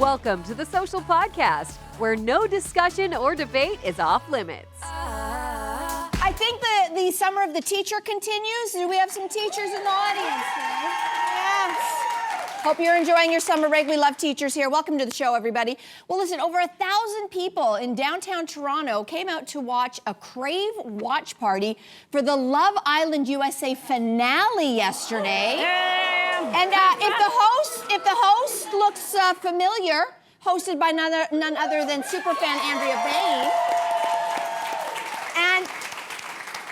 Welcome to the Social Podcast, where no discussion or debate is off limits. I think the summer of the teacher continues. Do we have some teachers in the audience? Yes. Hope you're enjoying your summer break. We love teachers here. Welcome to the show, everybody. Well, listen, over 1,000 people in downtown Toronto came out to watch a Crave watch party for the Love Island USA finale yesterday. And if the host looks familiar, hosted by none other than superfan Andrea Bain. And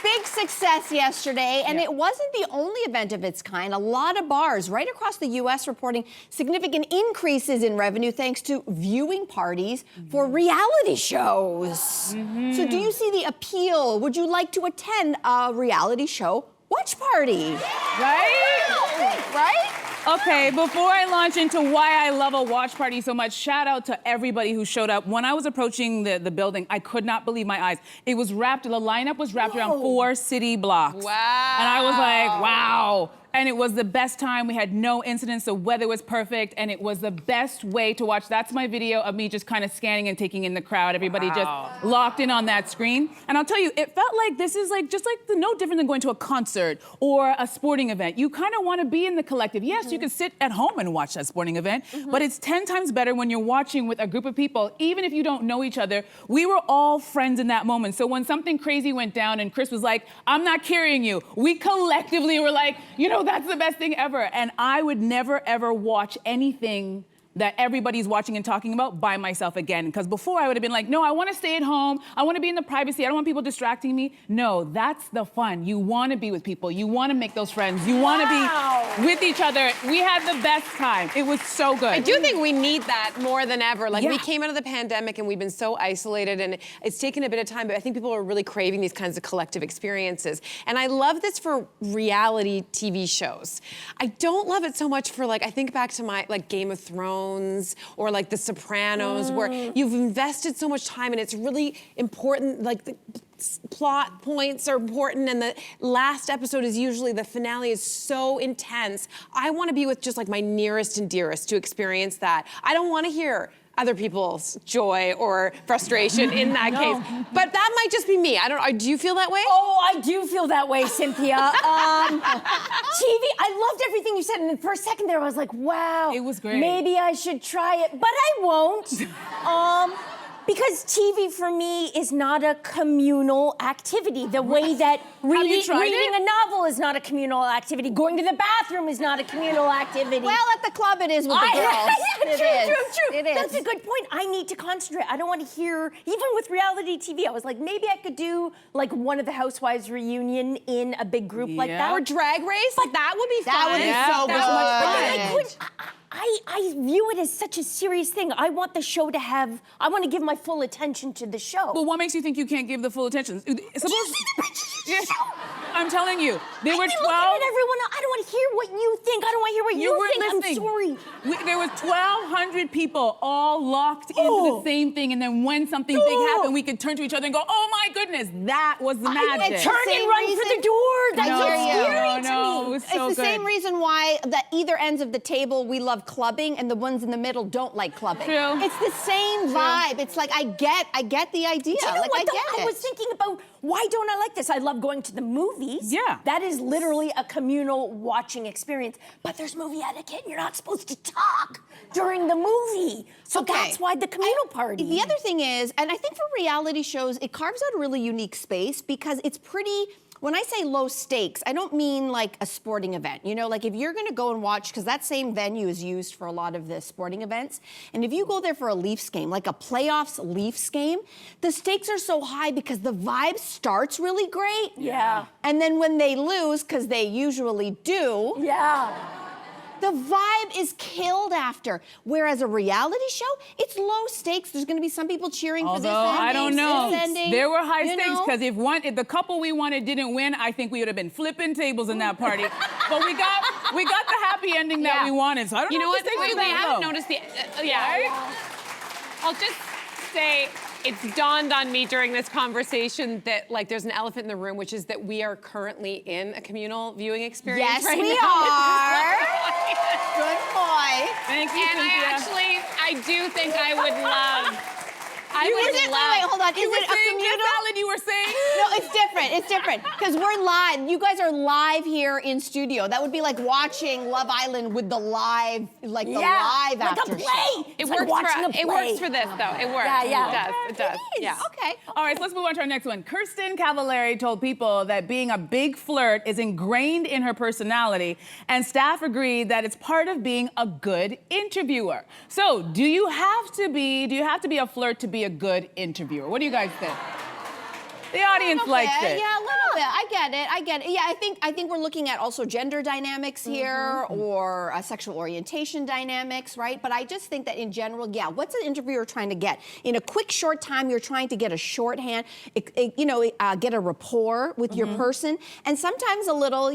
big success yesterday, and it wasn't the only event of its kind. A lot of bars right across the U.S. reporting significant increases in revenue thanks to viewing parties for reality shows. So do you see the appeal? Would you like to attend a reality show watch party? Right? Okay, before I launch into why I love a watch party so much, shout out to everybody who showed up. When I was approaching the building, I could not believe my eyes. The lineup was wrapped around 4 city blocks. Wow. And I was like, wow. And it was the best time. We had no incidents. The weather was perfect, and it was the best way to watch. That's my video of me just kind of scanning and taking in the crowd. Everybody just locked in on that screen. And I'll tell you, it felt like this is no different than going to a concert or a sporting event. You kind of want to be in the collective. Yes, you can sit at home and watch that sporting event, but it's 10 times better when you're watching with a group of people, even if you don't know each other. We were all friends in that moment. So when something crazy went down and Chris was like, I'm not carrying you, we collectively were like, that's the best thing ever. And I would never, ever watch anything that everybody's watching and talking about by myself again. Because before I would have been like, no, I want to stay at home. I want to be in the privacy. I don't want people distracting me. No, that's the fun. You want to be with people. You want to make those friends. You want to be with each other. We had the best time. It was so good. I do think we need that more than ever. We came out of the pandemic and we've been so isolated, and it's taken a bit of time, but I think people are really craving these kinds of collective experiences. And I love this for reality TV shows. I don't love it so much for I think back to my Game of Thrones or The Sopranos, where you've invested so much time and it's really important, the plot points are important, and the last episode is usually, the finale is so intense. I want to be with just my nearest and dearest to experience that. I don't want to hear other people's joy or frustration in that case. But that might just be me. I don't know. Do you feel that way? Oh, I do feel that way, Cynthia. TV, I loved everything you said. And for a second there, I was like, wow. It was great. Maybe I should try it, but I won't. Because TV for me is not a communal activity. The way that reading a novel is not a communal activity. Going to the bathroom is not a communal activity. Well, at the club it is with the girls. True. It is. That's a good point. I need to concentrate. I don't want to hear, even with reality TV, I was like, maybe I could do one of the Housewives reunion in a big group like that. Or Drag Race. That would be fun. That would be so good. But then I view it as such a serious thing. I want the show to have, I want to give my full attention to the show. But what makes you think you can't give the full attention? I'm telling you, there were 12. Everyone else. I don't want to hear what you think. I don't want to hear what you think. Listening. I'm sorry. There was 1,200 people all locked into the same thing, and then when something big happened, we could turn to each other and go, "Oh my goodness, that was the magic!" Turn and run for the door. That's so scary to me. It was so it's the same reason why the either ends of the table we love clubbing, and the ones in the middle don't like clubbing. True. It's the same vibe. It's I get the idea. Do you know what, I I was thinking about, why don't I like this? I love going to the movies. Yeah. That is literally a communal watching experience. But there's movie etiquette. You're not supposed to talk during the movie. So that's why the communal party. The other thing is, and I think for reality shows, it carves out a really unique space because it's pretty. When I say low stakes, I don't mean a sporting event. If you're gonna go and watch, because that same venue is used for a lot of the sporting events, and if you go there for a Leafs game, like a playoffs Leafs game, the stakes are so high because the vibe starts really great. Yeah. And then when they lose, because they usually do. Yeah. The vibe is killed after. Whereas a reality show, it's low stakes. There's going to be some people cheering for this ending. I don't know. There were high stakes because if the couple we wanted didn't win, I think we would have been flipping tables in that party. But we got the happy ending that we wanted. So I don't know what? We haven't noticed the I'll just say, it's dawned on me during this conversation that there's an elephant in the room, which is that we are currently in a communal viewing experience. Yes, right we now. are. Good boy. Thank you, And Cynthia. I I do think I would love. Wait, hold on. Is it a communal? Jess Allen, you were saying? No, it's different. It's different. Because we're live. You guys are live here in studio. That would be like watching Love Island with the live, like the live like after a play. show. It works for this, though. It works. Yeah. It does. Yeah. Okay. All right, so let's move on to our next one. Kristin Cavallari told People that being a big flirt is ingrained in her personality, and staff agreed that it's part of being a good interviewer. So, do you have to be a flirt to be a good interviewer? What do you guys think? The audience likes it. Yeah, a little bit. I get it. Yeah, I think we're looking at also gender dynamics here or sexual orientation dynamics, right? But I just think that in general, what's an interviewer trying to get? In a quick, short time, you're trying to get a shorthand, get a rapport with your person, and sometimes a little,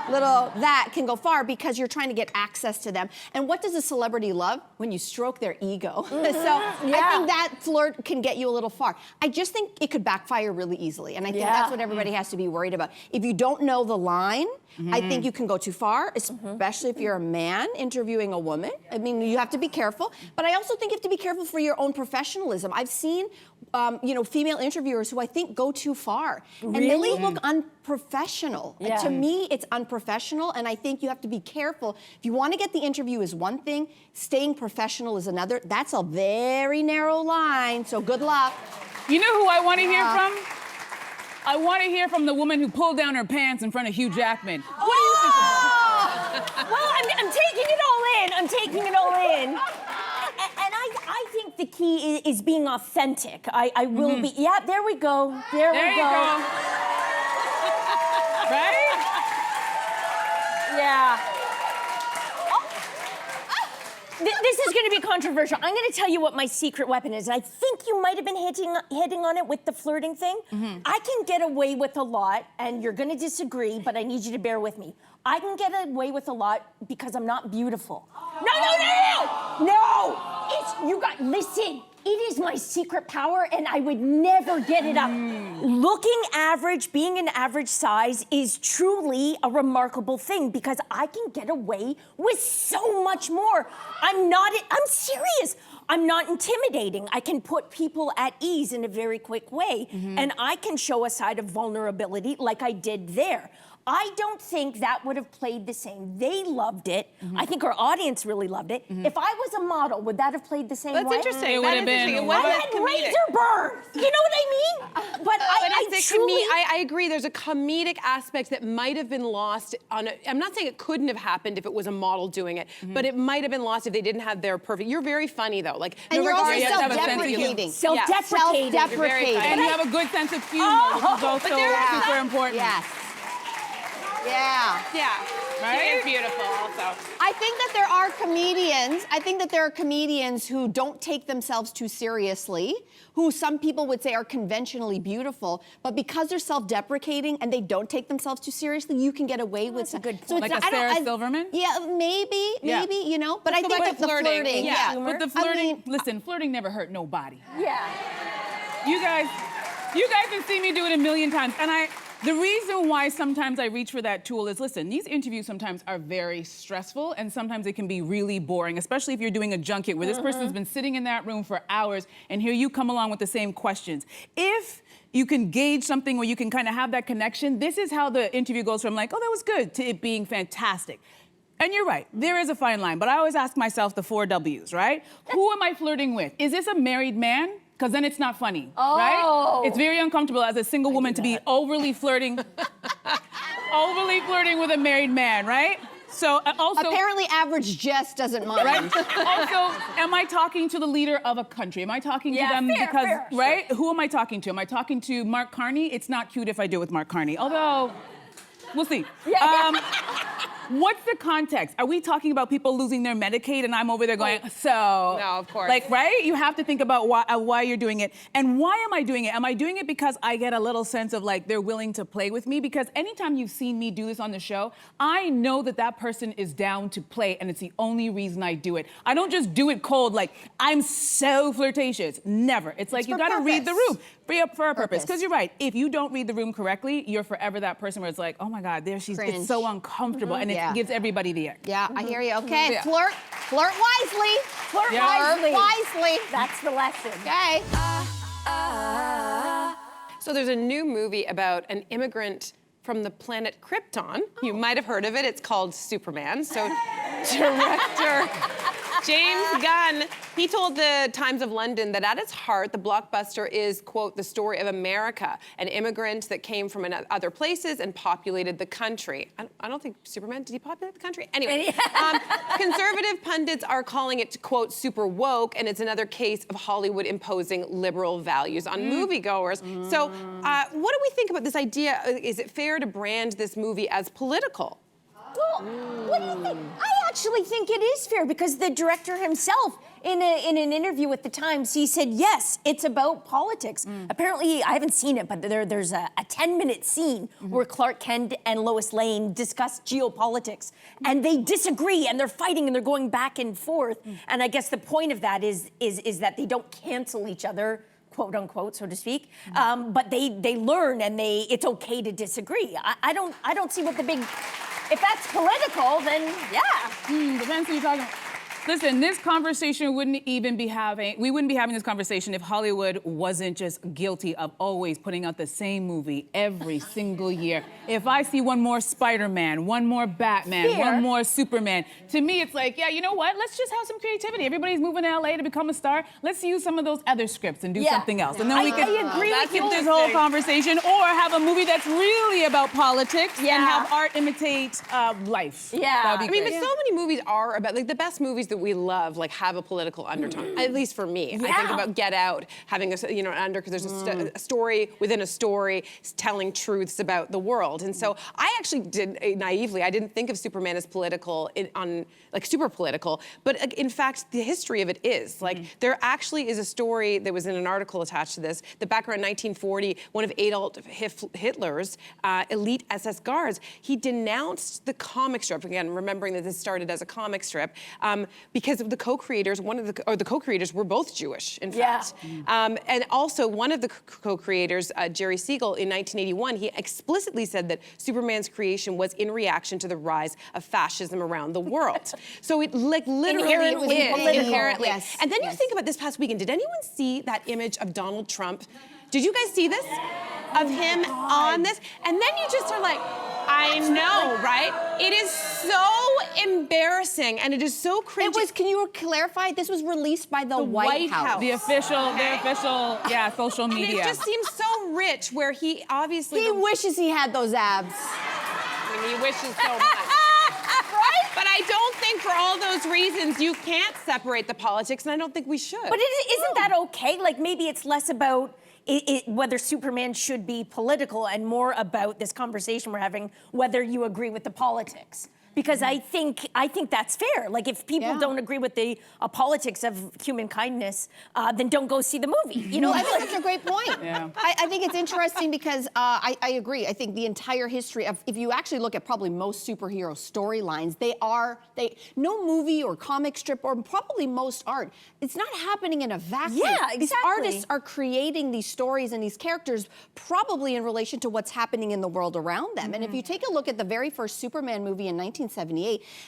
that can go far because you're trying to get access to them. And what does a celebrity love? When you stroke their ego. So I think that flirt can get you a little far. I just think it could backfire really easily. And I think that's what everybody has to be worried about. If you don't know the line, I think you can go too far, especially if you're a man interviewing a woman. I mean, you have to be careful. But I also think you have to be careful for your own professionalism. I've seen, female interviewers who I think go too far. Really? And they look unprofessional. Yeah. To me, it's unprofessional, and I think you have to be careful. If you want to get the interview is one thing, staying professional is another. That's a very narrow line, so good luck. You know who I want to hear from? I want to hear from the woman who pulled down her pants in front of Hugh Jackman. What do you think about Well, I'm taking it all in. I'm taking it all in. And I think the key is being authentic. I will be. Yeah, there we go. There we you go. Right? Yeah. This is going to be controversial. I'm going to tell you what my secret weapon is. And I think you might have been hitting on it with the flirting thing. I can get away with a lot, and you're going to disagree, but I need you to bear with me. I can get away with a lot because I'm not beautiful. No! Listen. It is my secret power, and I would never get it up. Looking average, being an average size is truly a remarkable thing because I can get away with so much more. I'm serious. I'm not intimidating. I can put people at ease in a very quick way, and I can show a side of vulnerability like I did there. I don't think that would have played the same. They loved it. I think our audience really loved it. If I was a model, would that have played the same way? That's interesting. It would have been. It I had razor burn. You know what I mean? But I truly... I agree. There's a comedic aspect that might have been lost on I'm not saying it couldn't have happened if it was a model doing it, but it might have been lost if they didn't have their perfect... You're very funny, though. And you're also self-deprecating. Self-deprecating. And you have a good sense of humor, which is also super important. Yes. Yeah. Right? She is beautiful also. I think that there are comedians who don't take themselves too seriously, who some people would say are conventionally beautiful, but because they're self-deprecating and they don't take themselves too seriously, you can get away with a good point. So it's Like a Sarah Silverman? Yeah, maybe, but I think that the flirting. But the flirting, listen, flirting never hurt nobody. Yeah. You guys have seen me do it a million times, and the reason why sometimes I reach for that tool is, listen, these interviews sometimes are very stressful, and sometimes they can be really boring, especially if you're doing a junket where this person's been sitting in that room for hours, and here you come along with the same questions. If you can gauge something where you can kind of have that connection, this is how the interview goes from like, oh, that was good, to it being fantastic. And you're right, there is a fine line, but I always ask myself the 4 W's, right? Who am I flirting with? Is this a married man? Because then it's not funny, right? It's very uncomfortable as a single woman to be overly flirting with a married man, right? So also... Apparently average Jess doesn't mind. Right? Also, am I talking to the leader of a country? Am I talking to them fair, right? Sure. Who am I talking to? Am I talking to Mark Carney? It's not cute if I do it with Mark Carney, although... We'll see. What's the context? Are we talking about people losing their Medicaid and I'm over there going, so... No, of course. Like, right? You have to think about why you're doing it. And why am I doing it? Am I doing it because I get a little sense of like, they're willing to play with me? Because anytime you've seen me do this on the show, I know that that person is down to play and it's the only reason I do it. I don't just do it cold like, I'm so flirtatious. Never. It's like, you gotta read the room. Free up for a purpose. Because you're right. If you don't read the room correctly, you're forever that person where it's like, oh my God, there she's, it's so uncomfortable. And gives everybody the ick. Yeah, I hear you. Okay, Yeah. flirt wisely. Flirt Yeah. wisely. Wisely. That's the lesson. Okay. So there's a new movie about an immigrant from the planet Krypton. You might have heard of it. It's called Superman. So director James Gunn, he told the Times of London that at its heart, the blockbuster is, quote, the story of America, an immigrant that came from other places and populated the country. I don't think Superman, did he populate the country? Anyway, conservative pundits are calling it, quote, super woke, and it's another case of Hollywood imposing liberal values on moviegoers. So what do we think about this idea? Is it fair to brand this movie as political? Well, what do you think? I actually think it is fair because the director himself, in an interview with the Times, he said, yes, it's about politics. Apparently, I haven't seen it, but there's a 10-minute scene where Clark Kent and Lois Lane discuss geopolitics, and they disagree, and they're fighting, and they're going back and forth. And I guess the point of that is that they don't cancel each other, quote unquote, so to speak, but they learn, and it's okay to disagree. I don't see what the big. If that's political, then yeah. Depends who you're talking about. Listen, this conversation we wouldn't be having this conversation if Hollywood wasn't just guilty of always putting out the same movie every single year. If I see one more Spider-Man, one more Batman, one more Superman, to me it's like, yeah, you know what? Let's just have some creativity. Everybody's moving to LA to become a star. Let's use some of those other scripts and do something else. And then we can skip this whole conversation or have a movie that's really about politics and have art imitate life. Yeah. That would be I mean, great. but so many movies are about, like, the best movies that we love, like, have a political undertone. At least for me. I think about Get Out having because there's a story within a story telling truths about the world. And so I actually did naively. I didn't think of Superman as political super political. But in fact, the history of it is like there actually is a story that was in an article attached to this. The back around 1940, one of Adolf Hitler's elite SS guards, he denounced the comic strip. Again, remembering that this started as a comic strip. Because of the co-creators, the co-creators were both Jewish, in fact. And also one of the co-creators, Jerry Siegel, in 1981, he explicitly said that Superman's creation was in reaction to the rise of fascism around the world. So it literally is inherently. Yes. And then you think about this past weekend, did anyone see that image of Donald Trump? Did you guys see this? Of him on this? And then you just are like, I know, right? It is so embarrassing and it is so cringy. Can you clarify? This was released by the White House. The official, social media. It just seems so rich where he obviously... He wishes he had those abs. I mean, he wishes so much. Right? But I don't think for all those reasons you can't separate the politics, and I don't think we should. But isn't that okay? Like maybe it's less about whether Superman should be political and more about this conversation we're having, whether you agree with the politics. Because I think that's fair. Like if people don't agree with the politics of human kindness, then don't go see the movie. You know, I think that's a great point. Yeah. I think it's interesting because I agree. I think the entire history of, if you actually look at probably most superhero storylines, no movie or comic strip or probably most art, it's not happening in a vacuum. Yeah, exactly. These artists are creating these stories and these characters probably in relation to what's happening in the world around them. And if you take a look at the very first Superman movie in 1978,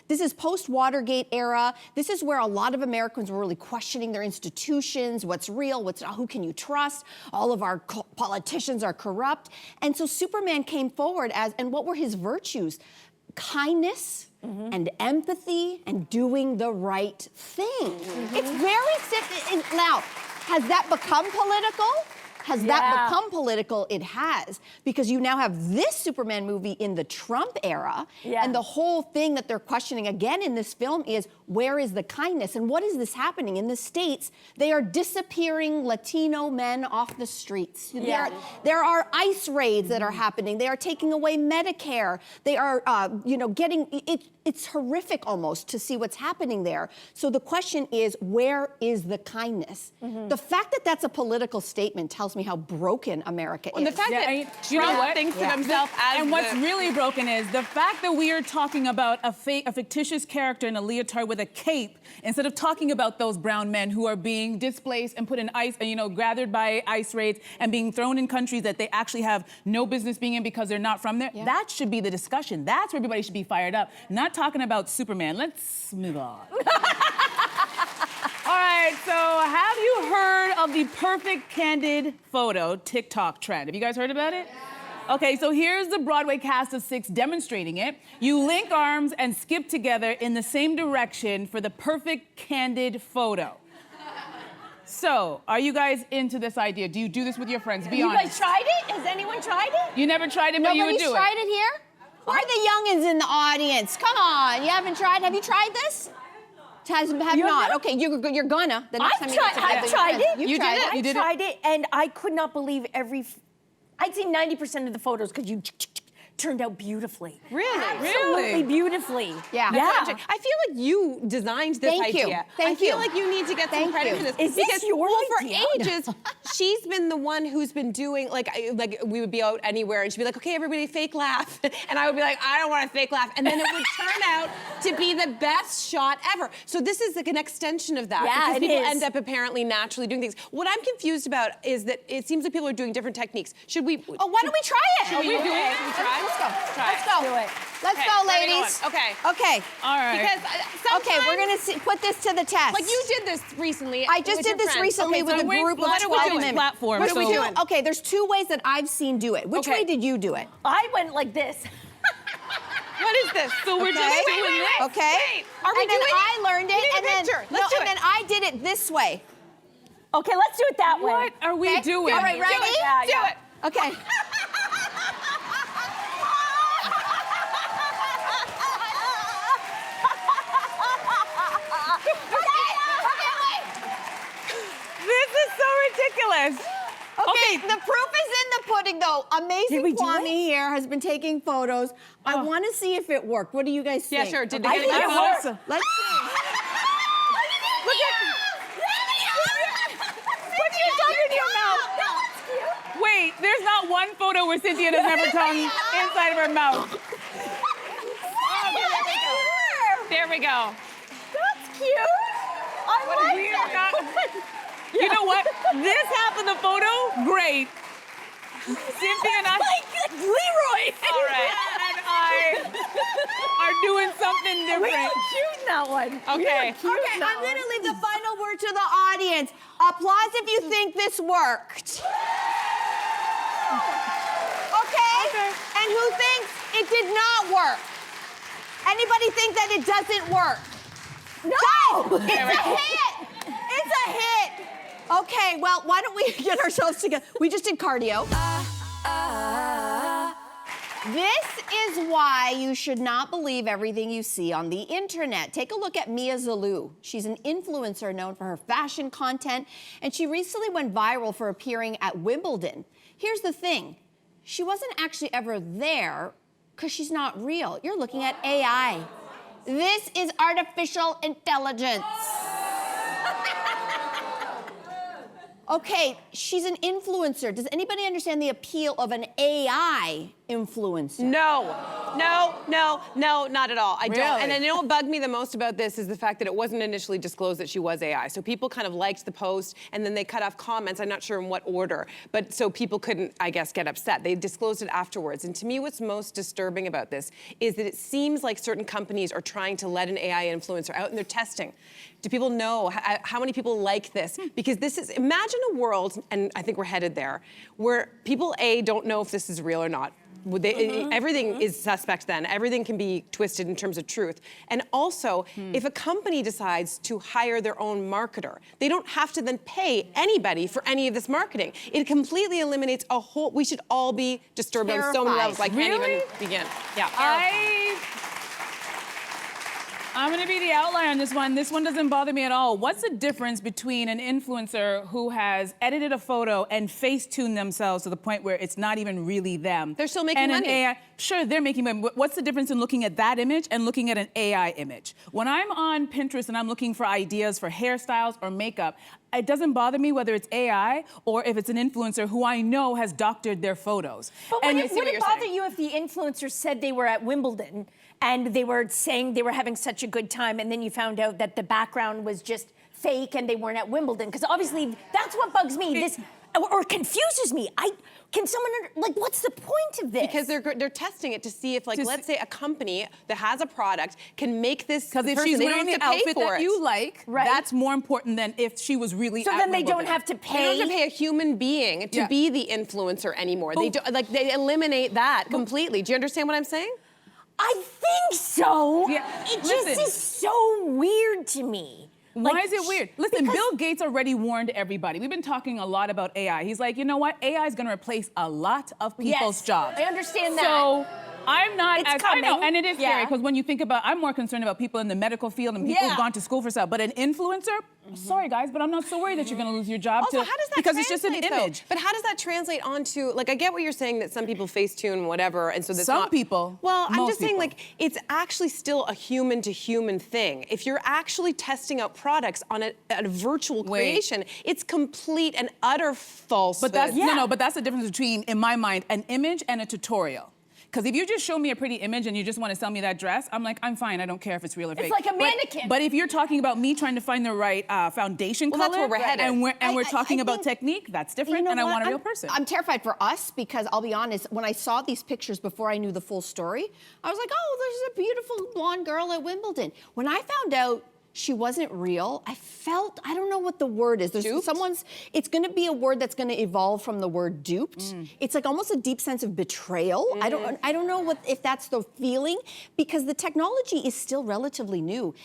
this is post-Watergate era. This is where a lot of Americans were really questioning their institutions, what's real, who can you trust? All of our politicians are corrupt. And so Superman came forward and what were his virtues? Kindness, and empathy, and doing the right thing. It's very simple. Now, has that become political? Has that become political? It has, because you now have this Superman movie in the Trump era, and the whole thing that they're questioning again in this film is, where is the kindness? And what is this happening? In the States, they are disappearing Latino men off the streets. There are ICE raids that are happening. They are taking away Medicare. They are, it's horrific almost to see what's happening there. So the question is, where is the kindness? The fact that that's a political statement tells me me how broken America And is. the fact that you know Trump what? thinks of himself as And what's really broken is the fact that we are talking about a fictitious character in a leotard with a cape instead of talking about those brown men who are being displaced and put in ice, gathered by ice raids and being thrown in countries that they actually have no business being in because they're not from there. Yeah. That should be the discussion. That's where everybody should be fired up. Not talking about Superman. Let's move on. All right, so have you heard of the perfect candid photo TikTok trend? Have you guys heard about it? Okay, so here's the Broadway cast of 6 demonstrating it. You link arms and skip together in the same direction for the perfect candid photo. So, are you guys into this idea? Do you do this with your friends? Be honest. You guys tried it? Has anyone tried it? You never tried it, but you would Nobody's do tried it here? Where are the youngins in the audience? Come on, you haven't tried? Have you tried this? Have not. Okay, you're gonna. The next time you get together, I've tried it. You tried it. You did it? I tried it, and I could not believe I'd say 90% of the photos because you turned out beautifully. Really? Absolutely beautifully. Yeah. Yeah. I feel like you designed this Thank you. idea. Thank I feel you. like you need to get some Thank credit you. for this. Is this because, your well, idea? for ages, she's been the one who's been doing, like we would be out anywhere and she'd be like, okay, everybody fake laugh. And I would be like, I don't want to fake laugh. And then it would turn out to be the best shot ever. So this is like an extension of that. Yeah, because it people is. end up apparently naturally doing things. What I'm confused about is that it seems like people are doing different techniques. Should we? Oh, why don't we try it? Should we do it? Should we try? Let's go. Try Let's it. go. Do it. Let's Okay, go, where are we ladies. going? Okay. Okay. All right. Because sometimes, Okay, we're gonna put this to the test. like you did this recently. I just with did your this friends. recently Okay, with so a wait, group of what are we 12 doing? women. Platform, What are we so- doing? Okay, there's 2 ways that I've seen do it. Which Okay. way did you do it? I went like this. What is this? So we're Okay. just doing this. Okay. Wait, are we and then doing I it? learned it, We need a and then picture. Let's do and it. then I did it this way. Okay, let's do it that way. What are we Okay? doing? All right, ready? Do it. Yeah, Do yeah. it. Okay. This is so ridiculous. Okay, the proof is in the pudding, though. Did Amazing we do Kwame it? here has been taking photos. I want to see if it worked. What do you guys Yeah, think? sure. Did I they think get it a worked. photo? Let's see. Look at Put your tongue in your mouth. Wait, there's not one photo where Cynthia doesn't have her tongue inside of her mouth. There we go. That's cute. I like We that. are not- You know what? This half of the photo, great. Cynthia and I, Leroy. all right, and I are doing something We different. look cute in that one. Okay. Okay, I'm going to leave the final word to the audience. Applause if you think this worked. Okay? And who thinks it did not work? Anybody think that it doesn't work? No! It's a hit! It's a hit! Okay, well, why don't we get ourselves together? We just did cardio. This is why you should not believe everything you see on the internet. Take a look at Mia Zalou. She's an influencer known for her fashion content, and she recently went viral for appearing at Wimbledon. Here's the thing. She wasn't actually ever there because she's not real. You're looking at AI. This is artificial intelligence. Okay, she's an influencer. Does anybody understand the appeal of an AI influencer? No, not at all. I don't. Really? And then you know what bugged me the most about this is the fact that it wasn't initially disclosed that she was AI. So people kind of liked the post and then they cut off comments. I'm not sure in what order, but so people couldn't, I guess, get upset. They disclosed it afterwards. And to me, what's most disturbing about this is that it seems like certain companies are trying to let an AI influencer out and they're testing. Do people know how many people like this? Because this is, imagine a world, and I think we're headed there, where people, A, don't know if this is real or not. Everything is suspect then. Everything can be twisted in terms of truth. And also, if a company decides to hire their own marketer, they don't have to then pay anybody for any of this marketing. It completely eliminates a whole, we should all be disturbed on so many Terrified. levels. I can't Really? even begin. Yeah. I'm gonna be the outlier on this one. This one doesn't bother me at all. What's the difference between an influencer who has edited a photo and face-tuned themselves to the point where it's not even really them? They're still making and money. An AI, sure, they're making money. But what's the difference in looking at that image and looking at an AI image? When I'm on Pinterest and I'm looking for ideas for hairstyles or makeup, it doesn't bother me whether it's AI or if it's an influencer who I know has doctored their photos. But And would it bother you if the influencer said they were at Wimbledon and they were saying they were having such a good time, and then you found out that the background was just fake and they weren't at Wimbledon? Because obviously that's what bugs me. This or confuses me. Can someone what's the point of this? Because they're testing it to see if, let's say a company that has a product can make this. Because if person, she's they don't wearing the have to pay outfit for that it. you like, Right. that's more important than if she was really So at then they Wimbledon. don't have to They pay. don't have to pay a human being to be the influencer anymore. They do, they eliminate that completely. Do you understand what I'm saying? I think so. Yeah, It listen. just is so weird to me. Why is it weird? Listen, Bill Gates already warned everybody. We've been talking a lot about AI. He's like, you know what? AI is going to replace a lot of people's jobs. I understand that. So I'm not It's as I know, coming. and it is scary Yeah. because when you think about, I'm more concerned about people in the medical field and people who've gone to school for stuff. But an influencer, sorry guys, but I'm not so worried that you're going to lose your job. Also, how does that because it's just an translate, though? image. But how does that translate onto, I get what you're saying that some people Facetune whatever, and so that's Some not... people, Well, I'm most just saying, people. it's actually still a human-to-human thing. If you're actually testing out products on a virtual creation, it's complete and utter falsehood. But that's no, but that's the difference between, in my mind, an image and a tutorial. Because if you just show me a pretty image and you just want to sell me that dress, I'm like, I'm fine. I don't care if it's real or fake. It's like a mannequin. But if you're talking about me trying to find the right foundation color, that's where we're headed. and we're talking I about think- technique, that's different, You know and I what? want a real person. I'm terrified for us because I'll be honest, when I saw these pictures before I knew the full story, I was like, oh, there's a beautiful blonde girl at Wimbledon. When I found out she wasn't real, I don't know what the word is. There's it's gonna be a word that's gonna evolve from the word duped. It's like almost a deep sense of betrayal. I don't know if that's the feeling, because the technology is still relatively new.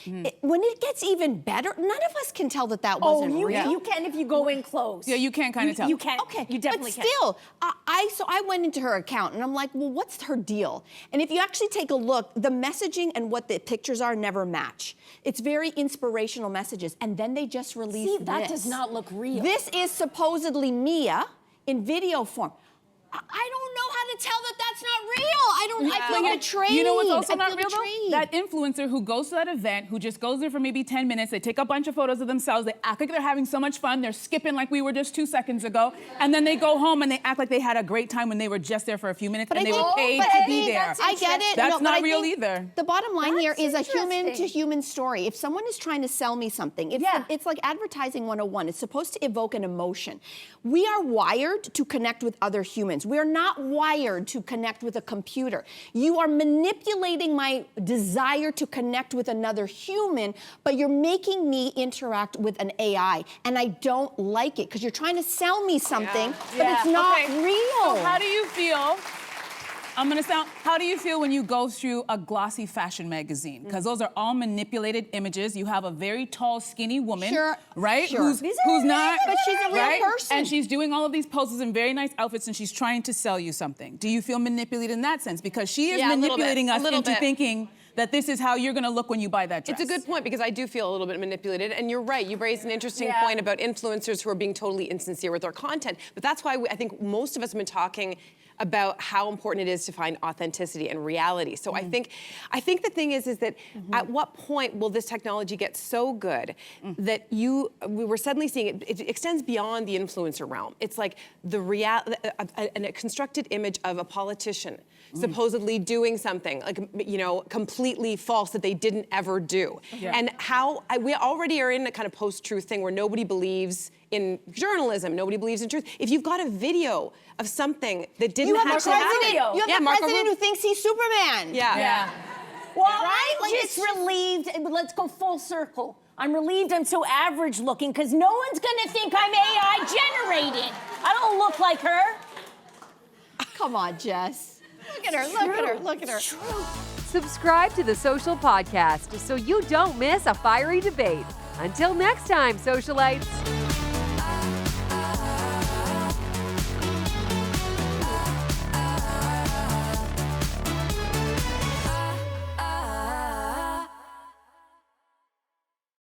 When it gets even better, none of us can tell that wasn't real. You can if you go in close. Yeah, you can kind of tell. You can. Okay, You definitely but still, I went into her account and I'm like, well, what's her deal? And if you actually take a look, the messaging and what the pictures are never match. It's very inspirational messages, and then they just released See, that this. does not look real. This is supposedly Mia in video form. I don't know how to tell that that's not real. I feel betrayed. You know what's also I not feel real betrayed. though? That influencer who goes to that event, who just goes there for maybe 10 minutes, they take a bunch of photos of themselves, they act like they're having so much fun, they're skipping like we were just 2 seconds ago, and then they go home and they act like they had a great time when they were just there for a few minutes and they were paid to be there. I get it. That's but not I real think either. The bottom line here is a That's human-to-human story. If someone is trying to sell me something, it's like advertising 101. It's supposed to evoke an emotion. We are wired to connect with other humans. We are not wired to connect with a computer. You are manipulating my desire to connect with another human, but you're making me interact with an AI, and I don't like it because you're trying to sell me something, but it's not real. So how do you feel? How do you feel when you go through a glossy fashion magazine? Because those are all manipulated images. You have a very tall, skinny woman, right? Sure. Who's not, But she's a real person. And she's doing all of these poses in very nice outfits, and she's trying to sell you something. Do you feel manipulated in that sense? Because she is manipulating us into thinking that this is how you're going to look when you buy that dress. It's a good point, because I do feel a little bit manipulated, and you're right. You raised an interesting point about influencers who are being totally insincere with their content. But that's why I think most of us have been talking about how important it is to find authenticity and reality. So I think the thing is that at what point will this technology get so good that we were suddenly seeing it extends beyond the influencer realm. It's like a constructed image of a politician supposedly doing something completely false that they didn't ever do. And how we already are in a kind of post-truth thing where nobody believes in journalism, nobody believes in truth. If you've got a video of something that didn't actually happen, You have the president who thinks he's Superman. Yeah. Well, I'm just relieved. Let's go full circle. I'm relieved I'm so average looking because no one's gonna think I'm AI generated. I don't look like her. Come on, Jess. Look at her, look at her, look at her. Subscribe to the Social Podcast so you don't miss a fiery debate. Until next time, socialites.